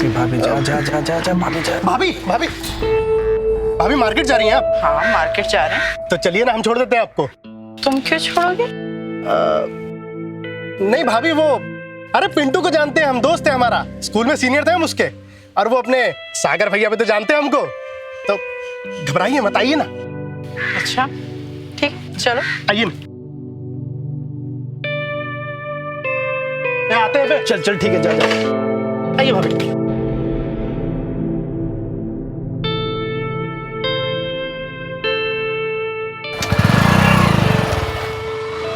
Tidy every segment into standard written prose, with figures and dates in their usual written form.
भाभी भाभी जा जा जा जा जा भाभी जा। भाभी भाभी भाभी मार्केट जा रही हैं आप? हाँ मार्केट जा रहे हैं। तो चलिए ना, हम छोड़ देते हैं आपको। तुम क्यों छोड़ोगे? नहीं भाभी, वो अरे पिंटू को जानते हैं हम, दोस्त है हमारा, स्कूल में सीनियर थे हम उसके। और वो अपने सागर भैया भी तो जानते हैं हमको। तो घबराइए मत, आइए ना। अच्छा ठीक, चलो आइए ना। आते हैं फिर। चल चल ठीक है, जा जा। आइए भाभी।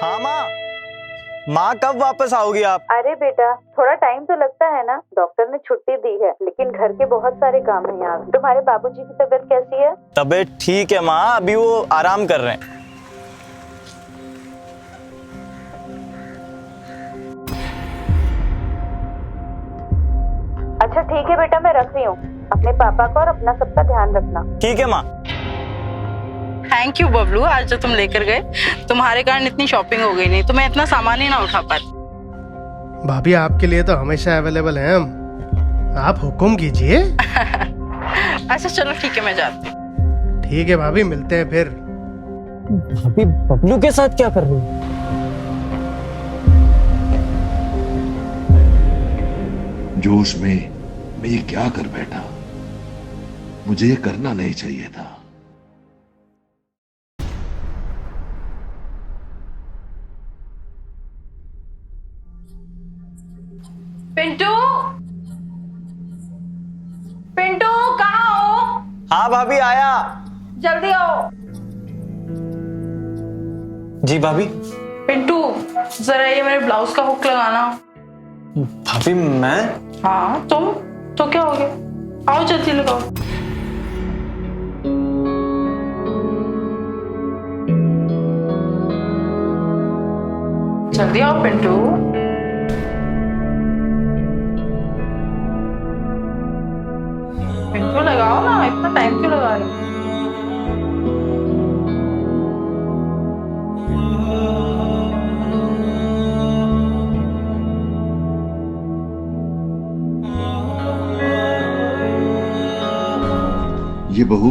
हाँ माँ कब वापस आओगी आप? अरे बेटा, थोड़ा टाइम तो लगता है ना। डॉक्टर ने छुट्टी दी है, लेकिन घर के बहुत सारे काम हैं यहाँ। तुम्हारे बाबूजी की तबीयत कैसी है? तबीयत ठीक है माँ, अभी वो आराम कर रहे हैं। अच्छा ठीक है बेटा, मैं रख रही हूँ। अपने पापा का और अपना सबका ध्यान रखना। ठीक है माँ। थैंक यू बबलू, आज जो तुम लेकर गए, तुम्हारे कारण इतनी शॉपिंग हो गई, नहीं तो मैं इतना सामान ही ना उठा पाती। भाभी आपके लिए तो हमेशा अवेलेबल हैं हम, आप हुक्म कीजिए। अच्छा चलो ठीक है, मैं जाती हूँ। ठीक है भाभी, मिलते हैं फिर। भाभी बबलू के साथ क्या कर रही है? जोश में मैं ये क्या कर बैठा, मुझे ये करना नहीं चाहिए था। पिंटू, पिंटू कहाँ हो? हाँ भाभी आया। जल्दी आओ। जी भाभी। पिंटू जरा ये मेरे ब्लाउज का हुक लगाना। भाभी मैं? हाँ तुम तो क्या हो गया, आओ जल्दी लगाओ। जल्दी आओ पिंटू। पिंटू लगाओ ना, इतना टाइम क्यों लगा रही हो? ये बहू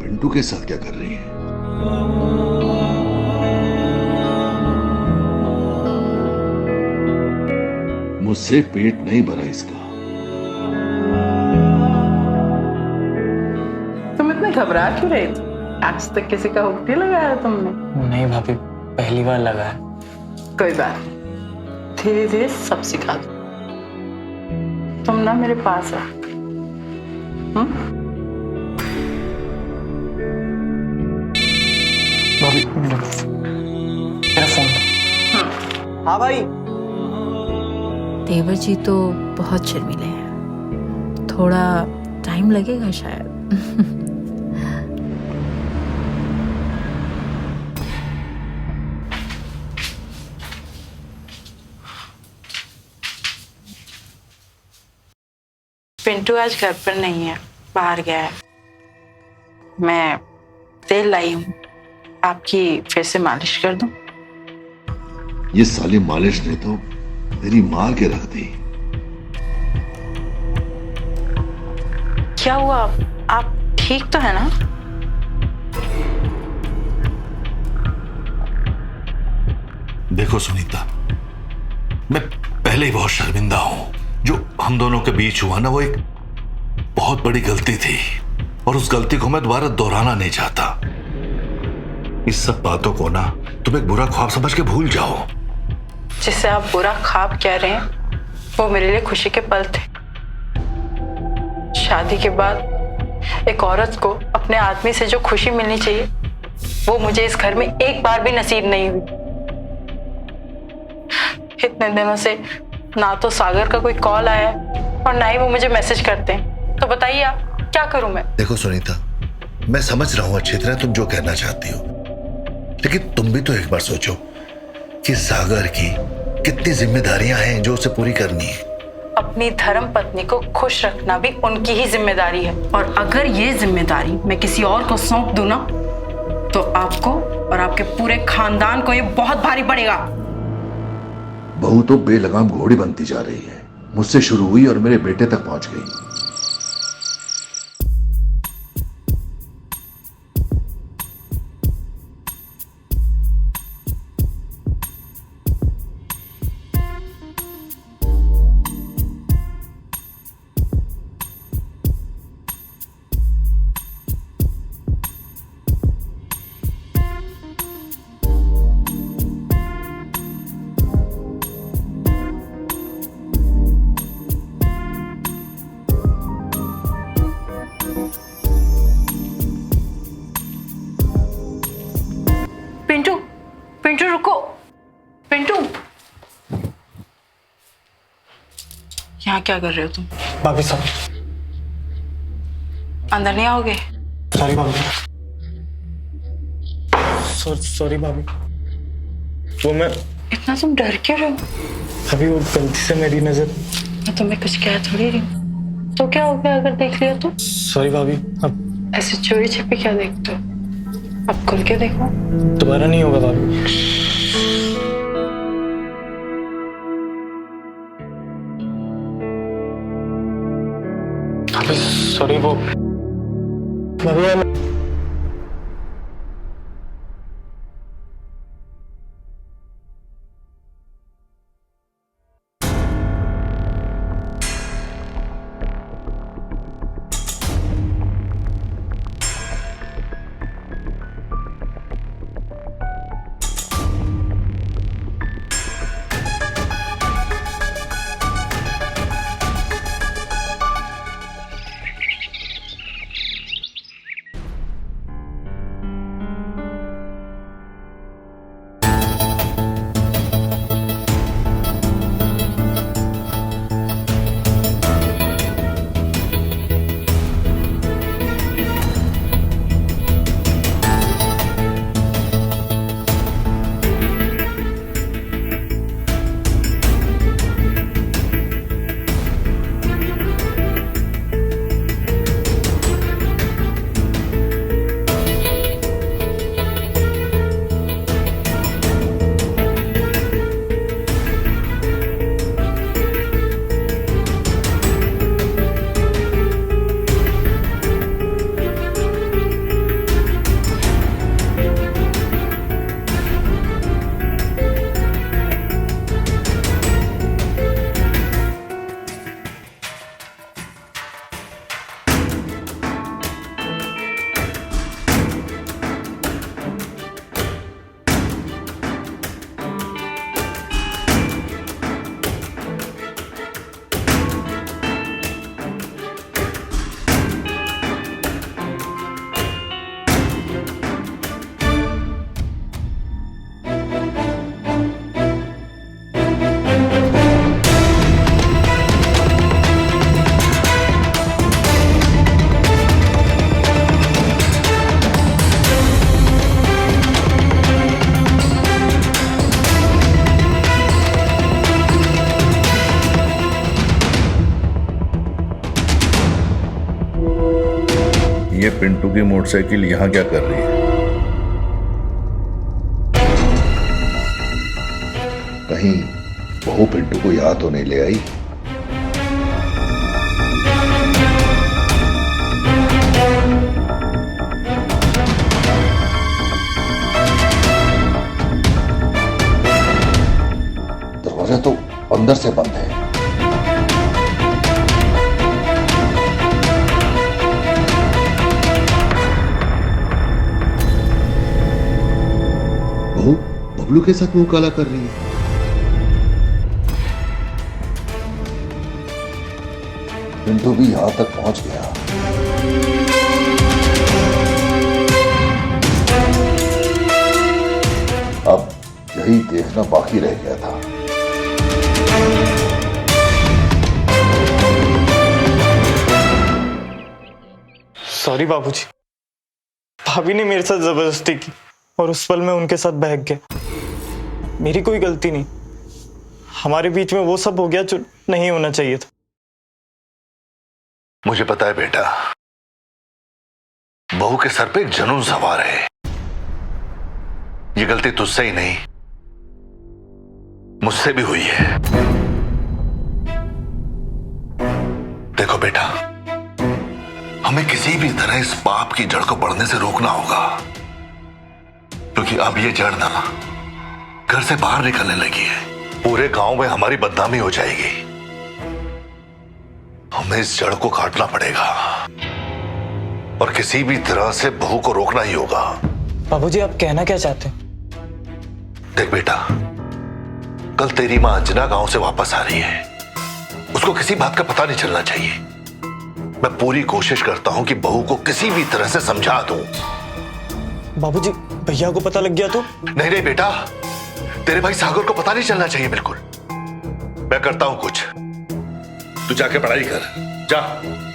पिंटू के साथ क्या कर रही है? मुझसे पेट नहीं भरा इसका। तुम इतने घबरा क्यों रहे थे? आज तक किसी का हुक नहीं लगाया तुमने? नहीं भाभी, पहली बार लगा है। कोई बात नहीं, धीरे धीरे सब सिखा दो। तुम ना मेरे पास आ। भाभी मेरा फोन। हाँ भाई। देवर जी तो बहुत शर्मीले हैं, थोड़ा टाइम लगेगा शायद। पिंटू आज घर पर नहीं है, बाहर गया है। मैं तेल लाई हूँ, आपकी फिर से मालिश कर दूं? ये साली मालिश ने तो मेरी मार के रख दी। क्या हुआ? आप ठीक तो है ना? देखो सुनीता, मैं पहले ही बहुत शर्मिंदा हूं। जो हम दोनों के बीच हुआ ना, वो एक बहुत बड़ी गलती थी और उस गलती को मैं दोबारा दोहराना नहीं चाहता। इस सब बातों को ना तुम एक बुरा ख्वाब समझ के भूल जाओ। जिसे आप बुरा ख्वाब कह रहे हैं, वो मेरे लिए खुशी के पल थे। शादी के बाद एक औरत को अपने आदमी से जो खुशी मिलनी चाहिए, वो मुझे इस घर में एक बार भी नसीब नहीं हुई। इतने दिनों से ना तो सागर का कोई कॉल आया है और ना ही वो मुझे मैसेज करते हैं। तो बताइए आप, क्या करूं मैं? देखो सुनीता, मैं समझ रहा हूं अच्छी तरह तुम जो कहना चाहती हो, लेकिन तुम भी तो एक बार सोचो कि सागर की कितनी जिम्मेदारियां हैं जो उसे पूरी करनी है। अपनी धर्म पत्नी को खुश रखना भी उनकी ही जिम्मेदारी है, और अगर ये जिम्मेदारी मैं किसी और को सौंप दूं ना, तो आपको और आपके पूरे खानदान को ये बहुत भारी पड़ेगा। बहू तो बेलगाम घोड़ी बनती जा रही है। मुझसे शुरू हुई और मेरे बेटे तक पहुंच गई। यहाँ क्या कर रहे हो तुम? भाभी सॉरी। अंदर नहीं आओगे? सॉरी भाभी। सॉरी भाभी। वो मैं इतना तुम डर क्यों रहे हो? अभी वो गलती से मेरी नजर। मैं तुम्हें कुछ कह थोड़ी रही हूँ। तो क्या हो गया अगर देख लिया तो? सॉरी भाभी, अब ऐसे चोरी छिपे क्या देखते हो? अब खुल के देखो। दोबारा नहीं होगा भाभी। भाभी सॉरी, वो भाभी ये पिंटू की मोटरसाइकिल यहाँ क्या कर रही है? कहीं बहू पिंटू को याद तो नहीं ले आई? दरवाजा तो अंदर से बंद है। बहू बबलू के साथ मुंह काला कर रही है। पिंटू भी यहां तक पहुंच गया। अब यही देखना बाकी रह गया था। सॉरी बाबूजी, भाभी ने मेरे साथ जबरदस्ती की और उस पल में उनके साथ बहक गया। मेरी कोई गलती नहीं, हमारे बीच में वो सब हो गया जो नहीं होना चाहिए था। मुझे पता है बेटा, बहू के सर पे एक जुनून सवार है। ये गलती तुझसे ही नहीं, मुझसे भी हुई है। देखो बेटा, हमें किसी भी तरह इस पाप की जड़ को बढ़ने से रोकना होगा, क्योंकि अब ये जड़ ना घर से बाहर निकलने लगी है। पूरे गांव में हमारी बदनामी हो जाएगी। हमें इस जड़ को काटना पड़ेगा और किसी भी तरह से बहू को रोकना ही होगा। बाबूजी, आप कहना क्या चाहते हैं? देख बेटा, कल तेरी मां अंजना गांव से वापस आ रही है। उसको किसी बात का पता नहीं चलना चाहिए। मैं पूरी कोशिश करता हूं कि बहू को किसी भी तरह से समझा दूं। बाबूजी, भैया को पता लग गया तो? नहीं नहीं बेटा, तेरे भाई सागर को पता नहीं चलना चाहिए बिल्कुल। मैं करता हूं कुछ, तू जाके पढ़ाई कर, जा।